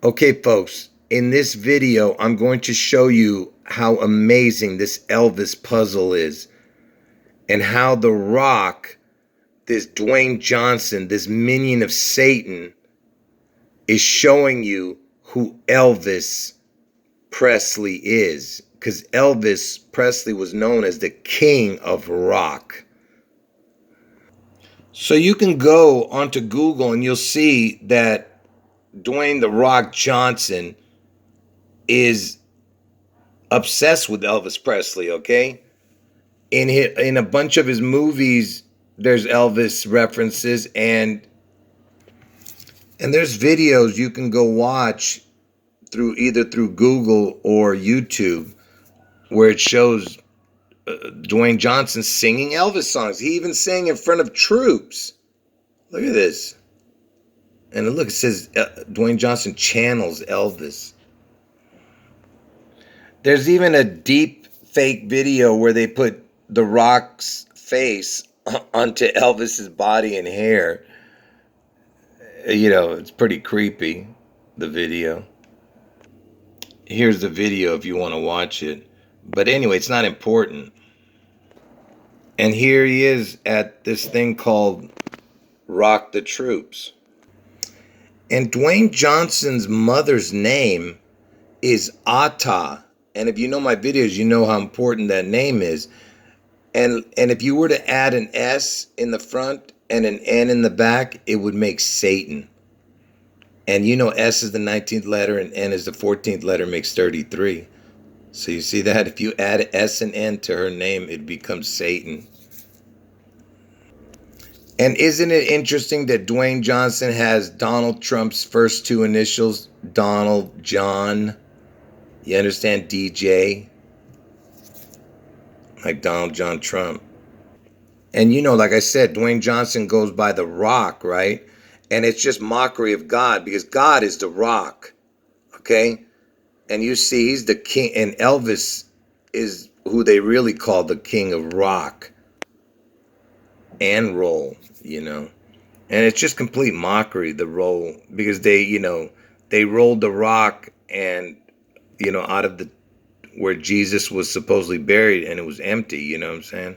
Okay, folks, in this video, I'm going to show you how amazing this Elvis puzzle is and how The Rock, this Dwayne Johnson, this minion of Satan, is showing you who Elvis Presley is. Because Elvis Presley was known as the king of rock. So you can go onto Google and you'll see that Dwayne The Rock Johnson is obsessed with Elvis Presley, okay? In a bunch of his movies, there's Elvis references, and there's videos you can go watch through Google or YouTube where it shows Dwayne Johnson singing Elvis songs. He even sang in front of troops. Look at this. And look, it says Dwayne Johnson channels Elvis. There's even a deep fake video where they put The Rock's face onto Elvis's body and hair. You know, it's pretty creepy, the video. Here's the video if you want to watch it. But anyway, it's not important. And here he is at this thing called Rock the Troops. And Dwayne Johnson's mother's name is Ata. And if you know my videos, you know how important that name is. And if you were to add an S in the front and an N in the back, it would make Satan. And you know S is the 19th letter and N is the 14th letter, makes 33. So you see that? If you add S and N to her name, it becomes Satan. And isn't it interesting that Dwayne Johnson has Donald Trump's first two initials, Donald John? You understand, DJ? Like Donald John Trump. And you know, like I said, Dwayne Johnson goes by The Rock, right? And it's just mockery of God because God is The Rock, okay? And you see, he's the king, and Elvis is who they really call the king of rock and roll, you know? And it's just complete mockery, the roll, because they rolled the rock and, out of the where Jesus was supposedly buried and it was empty, you know what I'm saying?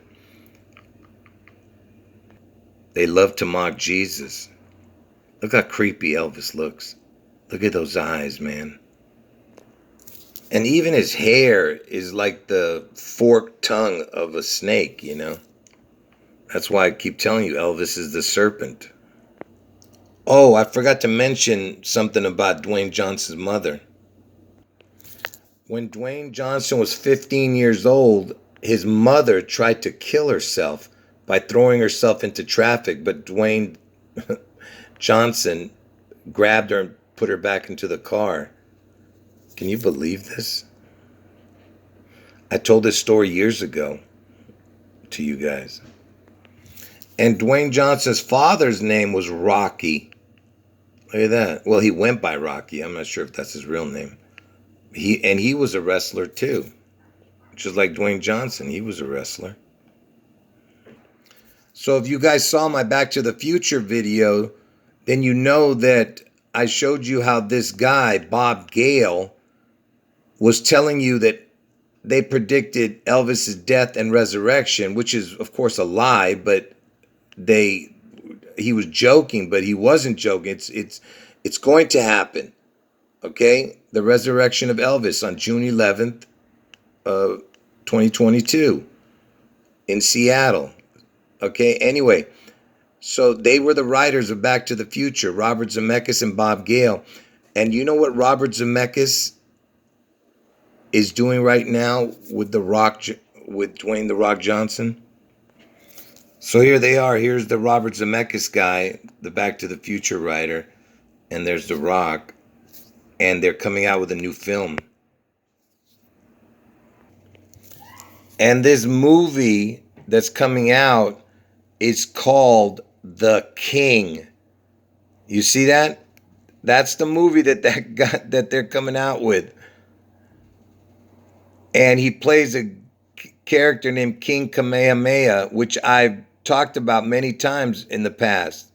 They love to mock Jesus. Look how creepy Elvis looks. Look at those eyes, man. And even his hair is like the forked tongue of a snake, you know? That's why I keep telling you Elvis is the serpent. Oh, I forgot to mention something about Dwayne Johnson's mother. When Dwayne Johnson was 15 years old, his mother tried to kill herself by throwing herself into traffic, but Dwayne Johnson grabbed her and put her back into the car. Can you believe this? I told this story years ago to you guys. And Dwayne Johnson's father's name was Rocky. Look at that. Well, he went by Rocky. I'm not sure if that's his real name. He was a wrestler too. Just like Dwayne Johnson, he was a wrestler. So if you guys saw my Back to the Future video, then you know that I showed you how this guy, Bob Gale, was telling you that they predicted Elvis's death and resurrection, which is, of course, a lie, but he was joking, but he wasn't joking. It's going to happen. Okay? The resurrection of Elvis on June 11th, 2022 in Seattle. Okay? Anyway, so they were the writers of Back to the Future, Robert Zemeckis and Bob Gale. And you know what Robert Zemeckis is doing right now with Dwayne The Rock Johnson? So here they are. Here's the Robert Zemeckis guy, the Back to the Future writer, and there's The Rock. And they're coming out with a new film. And this movie that's coming out is called The King. You see that? That's the movie that they're coming out with. And he plays a character named King Kamehameha, which I've talked about many times in the past.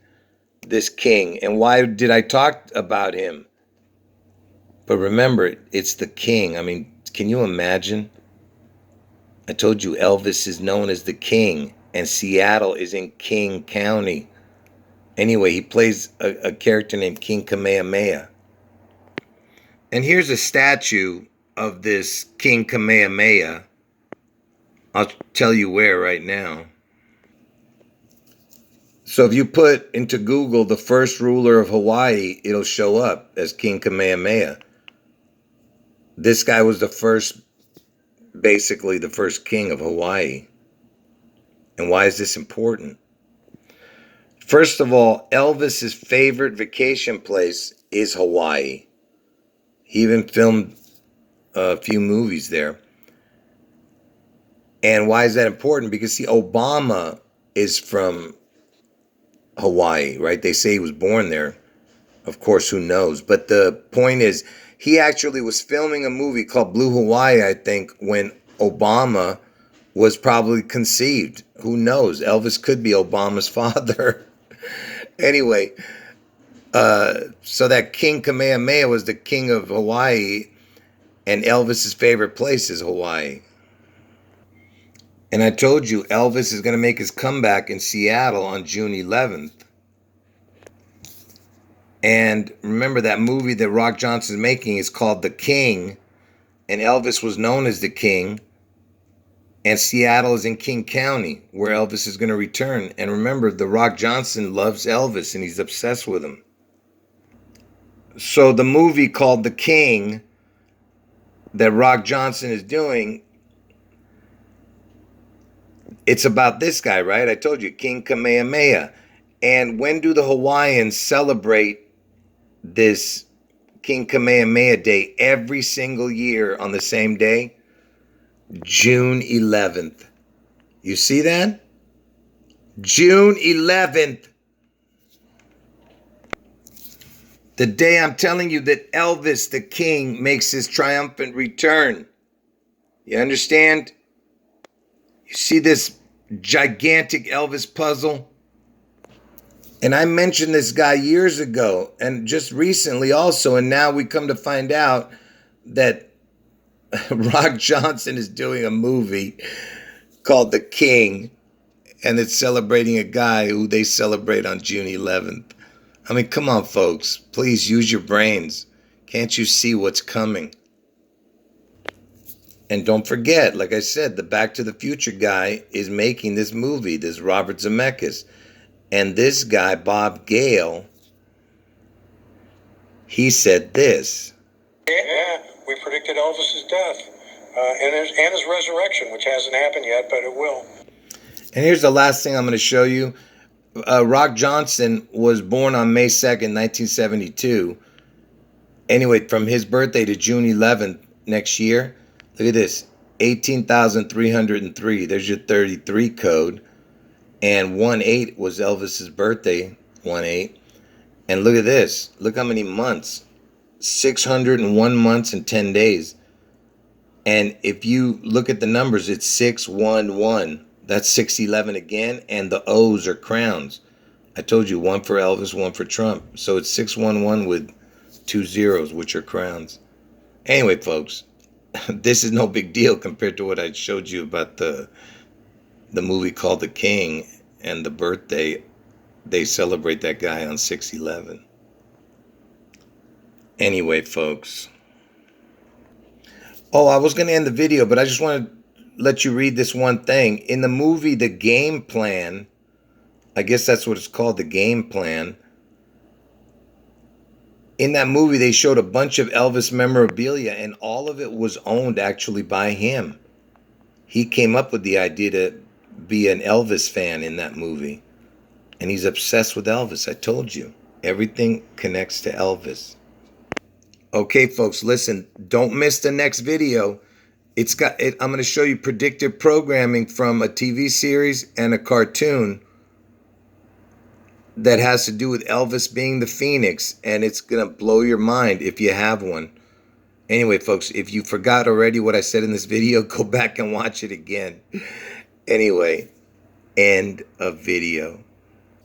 This king. And why did I talk about him? But remember, it's the king. I mean, can you imagine? I told you Elvis is known as the king, and Seattle is in King County. Anyway, he plays a character named King Kamehameha. And here's a statue of this King Kamehameha. I'll tell you where right now. So if you put into Google the first ruler of Hawaii, it'll show up as King Kamehameha. This guy was basically the first king of Hawaii. And why is this important? First of all, Elvis's favorite vacation place is Hawaii. He even filmed a few movies there. And why is that important? Because, see, Obama is from Hawaii, right? They say he was born there. Of course, who knows? But the point is, he actually was filming a movie called Blue Hawaii, I think, when Obama was probably conceived. Who knows? Elvis could be Obama's father. Anyway, so that King Kamehameha was the king of Hawaii, and Elvis's favorite place is Hawaii. And I told you, Elvis is going to make his comeback in Seattle on June 11th. And remember, that movie that Rock Johnson's making is called The King, and Elvis was known as the King. And Seattle is in King County, where Elvis is going to return. And remember, The Rock Johnson loves Elvis, and he's obsessed with him. So the movie called The King that Rock Johnson is doing, it's about this guy, right? I told you, King Kamehameha. And when do the Hawaiians celebrate this King Kamehameha Day? Every single year on the same day? June 11th. You see that? June 11th. The day I'm telling you that Elvis the King makes his triumphant return. You understand? You see this gigantic Elvis puzzle? And I mentioned this guy years ago and just recently also, and now we come to find out that Rock Johnson is doing a movie called The King, and it's celebrating a guy who they celebrate on June 11th. I mean, come on, folks. Please use your brains. Can't you see what's coming? And don't forget, like I said, the Back to the Future guy is making this movie, this Robert Zemeckis. And this guy, Bob Gale, he said this. Yeah, we predicted Elvis's death and his resurrection, which hasn't happened yet, but it will. And here's the last thing I'm going to show you. Rock Johnson was born on May 2nd, 1972. Anyway, from his birthday to June 11th next year, look at this, 18,303. There's your 33 code. And 1/8 was Elvis's birthday, 1/8. And look at this. Look how many months. 601 months and 10 days. And if you look at the numbers, it's 611. That's 611 again. And the O's are crowns. I told you, one for Elvis, one for Trump. So it's 611 with 2 zeros, which are crowns. Anyway, folks, this is no big deal compared to what I showed you about the movie called The King and the birthday. They celebrate that guy on 6/11. Anyway, folks. Oh, I was going to end the video, but I just want to let you read this one thing. In the movie The Game Plan, I guess that's what it's called, The Game Plan. In that movie, they showed a bunch of Elvis memorabilia, and all of it was owned actually by him. He came up with the idea to be an Elvis fan in that movie. And he's obsessed with Elvis. I told you. Everything connects to Elvis. Okay, folks, listen. Don't miss the next video. I'm going to show you predictive programming from a TV series and a cartoon that has to do with Elvis being the Phoenix. And it's going to blow your mind if you have one. Anyway, folks, if you forgot already what I said in this video, go back and watch it again. Anyway, end of video.